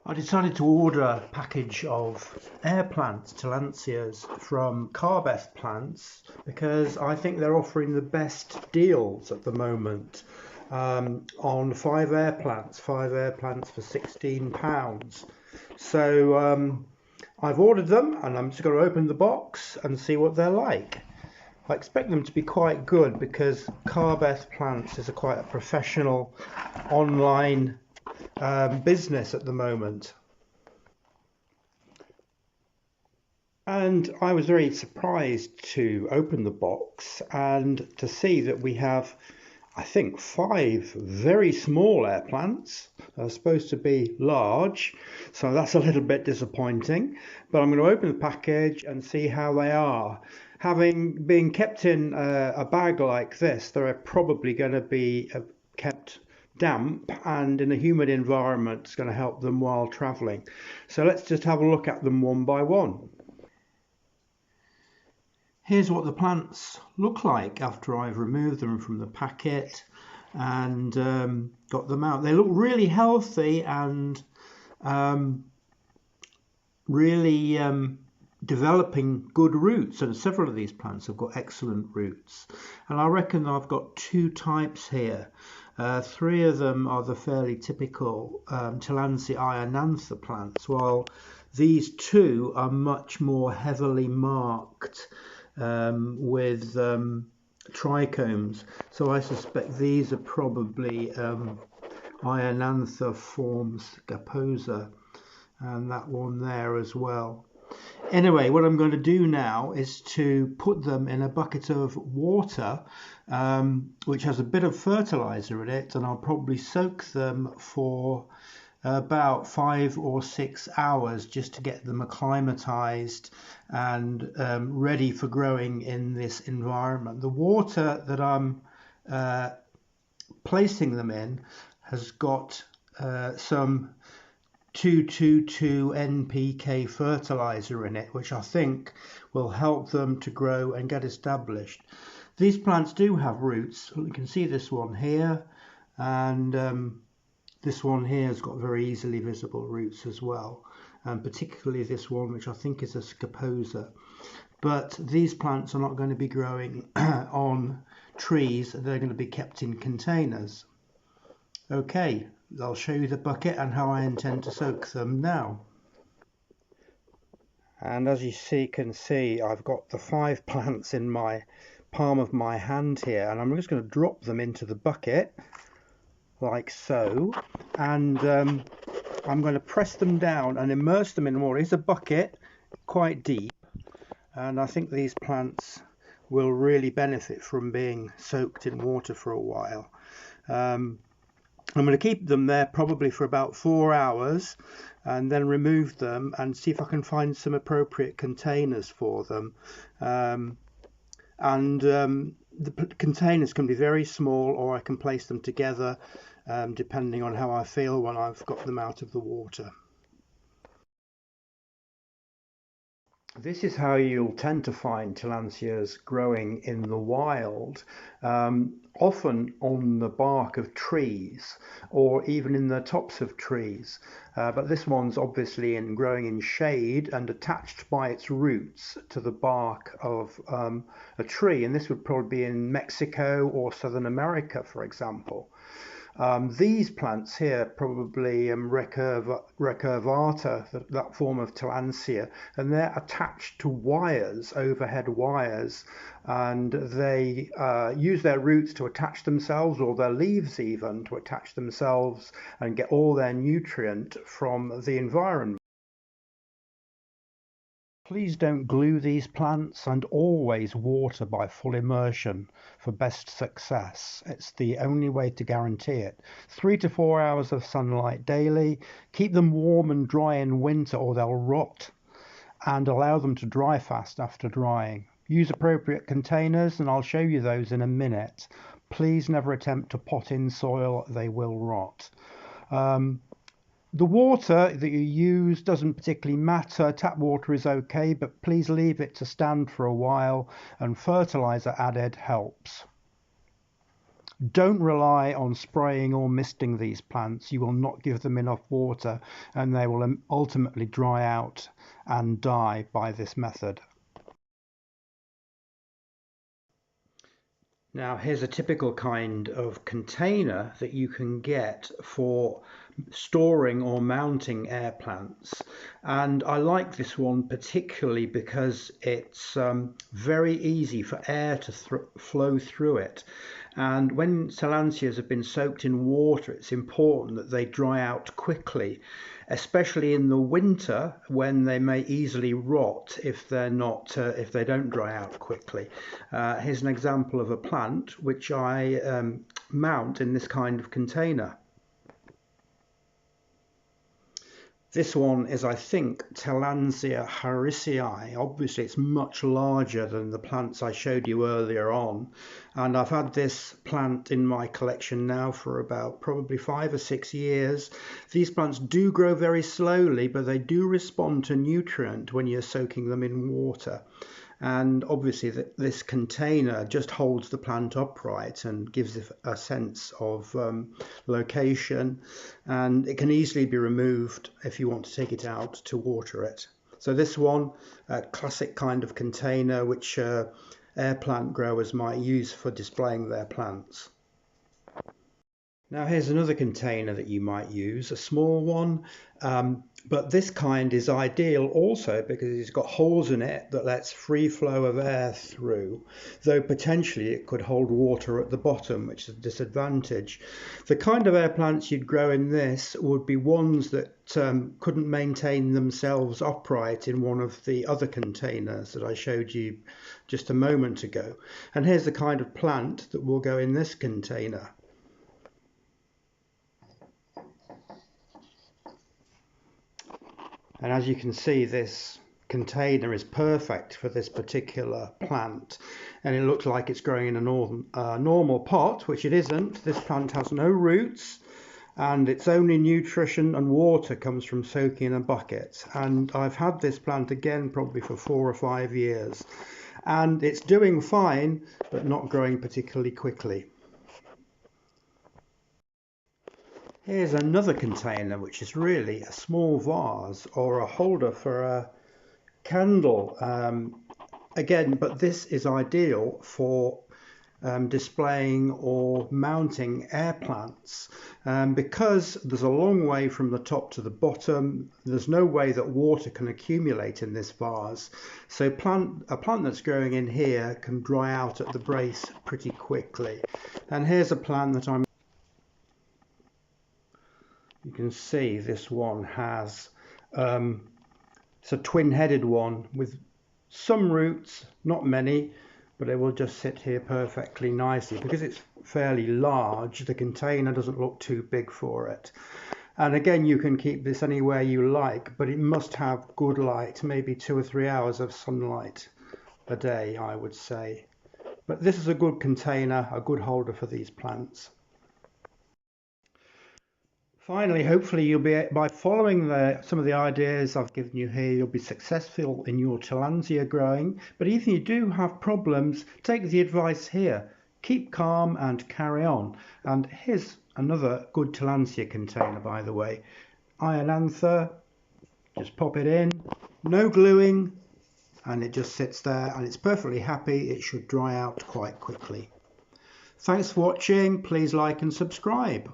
I decided to order a package of air plants, Tillandsias, from Carbeth Plants because I think they're offering the best deals at the moment on five air plants for £16. So I've ordered them and I'm just going to open the box and see what they're like. I expect them to be quite good because Carbeth Plants is quite a professional online business at the moment. And I was very surprised to open the box and to see that we have, I think, five very small air plants. They're supposed to be large, so that's a little bit disappointing. But I'm going to open the package and see how they are. Having been kept in a bag like this, they're probably going to be kept damp and in a humid environment. It's going to help them while traveling. So let's just have a look at them one by one. Here's what the plants look like after I've removed them from the packet and got them out. They look really healthy and really developing good roots, and several of these plants have got excellent roots. And I reckon I've got two types here. Three of them are the fairly typical Tillandsia plants, while these two are much more heavily marked with trichomes. So I suspect these are probably Ionantha forms scaposa, and that one there as well. Anyway, what I'm going to do now is to put them in a bucket of water, which has a bit of fertilizer in it, and I'll probably soak them for about 5 or 6 hours just to get them acclimatized and ready for growing in this environment. The water that I'm placing them in has got some 222 NPK fertilizer in it, which I think will help them to grow and get established. These plants do have roots. You can see this one here, and this one here has got very easily visible roots as well, and particularly this one, which I think is a scaposa. But these plants are not going to be growing on trees. They're going to be kept in containers. Okay, I'll show you the bucket and how I intend to soak them now. And as you can see, I've got the 5 plants in my palm of my hand here, and I'm just going to drop them into the bucket like so, and I'm going to press them down and immerse them in water. It's a bucket quite deep, and I think these plants will really benefit from being soaked in water for a while. I'm going to keep them there probably for about 4 hours and then remove them and see if I can find some appropriate containers for them. The containers can be very small, or I can place them together depending on how I feel when I've got them out of the water. This is how you'll tend to find Tillandsias growing in the wild, often on the bark of trees or even in the tops of trees. But this one's obviously growing in shade and attached by its roots to the bark of a tree. And this would probably be in Mexico or Southern America, for example. These plants here, probably recurvata, that form of Tillandsia, and they're attached to wires, overhead wires, and they use their roots to attach themselves, or their leaves even, to attach themselves and get all their nutrient from the environment. Please don't glue these plants, and always water by full immersion for best success. It's the only way to guarantee it. 3 to 4 hours of sunlight daily. Keep them warm and dry in winter or they'll rot, and allow them to dry fast after drying. Use appropriate containers, and I'll show you those in a minute. Please never attempt to pot in soil, they will rot. The water that you use doesn't particularly matter. Tap water is okay, but please leave it to stand for a while, and fertilizer added helps. Don't rely on spraying or misting these plants. You will not give them enough water and they will ultimately dry out and die by this method. Now here's a typical kind of container that you can get for storing or mounting air plants, and I like this one particularly because it's very easy for air to flow through it. And when Tillandsias have been soaked in water, it's important that they dry out quickly, especially in the winter when they may easily rot if they're not if they don't dry out quickly. Here's an example of a plant which I mount in this kind of container. This one is, I think, Tillandsia harrisii. Obviously, it's much larger than the plants I showed you earlier on. And I've had this plant in my collection now for about probably 5 or 6 years. These plants do grow very slowly, but they do respond to nutrient when you're soaking them in water. And obviously this container just holds the plant upright and gives it a sense of location, and it can easily be removed if you want to take it out to water it. So this one, a classic kind of container which air plant growers might use for displaying their plants. Now here's another container that you might use, a small one, but this kind is ideal also because it's got holes in it that lets free flow of air through, though potentially it could hold water at the bottom, which is a disadvantage. The kind of air plants you'd grow in this would be ones that couldn't maintain themselves upright in one of the other containers that I showed you just a moment ago. And here's the kind of plant that will go in this container. And as you can see, this container is perfect for this particular plant, and it looks like it's growing in a normal pot, which it isn't. This plant has no roots, and its only nutrition and water comes from soaking in a bucket. And I've had this plant again probably for 4 or 5 years, and it's doing fine, but not growing particularly quickly. Here's another container which is really a small vase or a holder for a candle. Again, but this is ideal for displaying or mounting air plants because there's a long way from the top to the bottom. There's no way that water can accumulate in this vase, so a plant that's growing in here can dry out at the base pretty quickly. And here's a plant that you can see this one has, it's a twin-headed one with some roots, not many, but it will just sit here perfectly nicely. Because it's fairly large, the container doesn't look too big for it. And again, you can keep this anywhere you like, but it must have good light, maybe 2 or 3 hours of sunlight a day, I would say. But this is a good container, a good holder for these plants. Finally, hopefully you'll be, by following some of the ideas I've given you here, you'll be successful in your Tillandsia growing. But if you do have problems, take the advice here. Keep calm and carry on. And here's another good Tillandsia container, by the way. Iron anther, just pop it in, no gluing, and it just sits there and it's perfectly happy. It should dry out quite quickly. Thanks for watching. Please like and subscribe.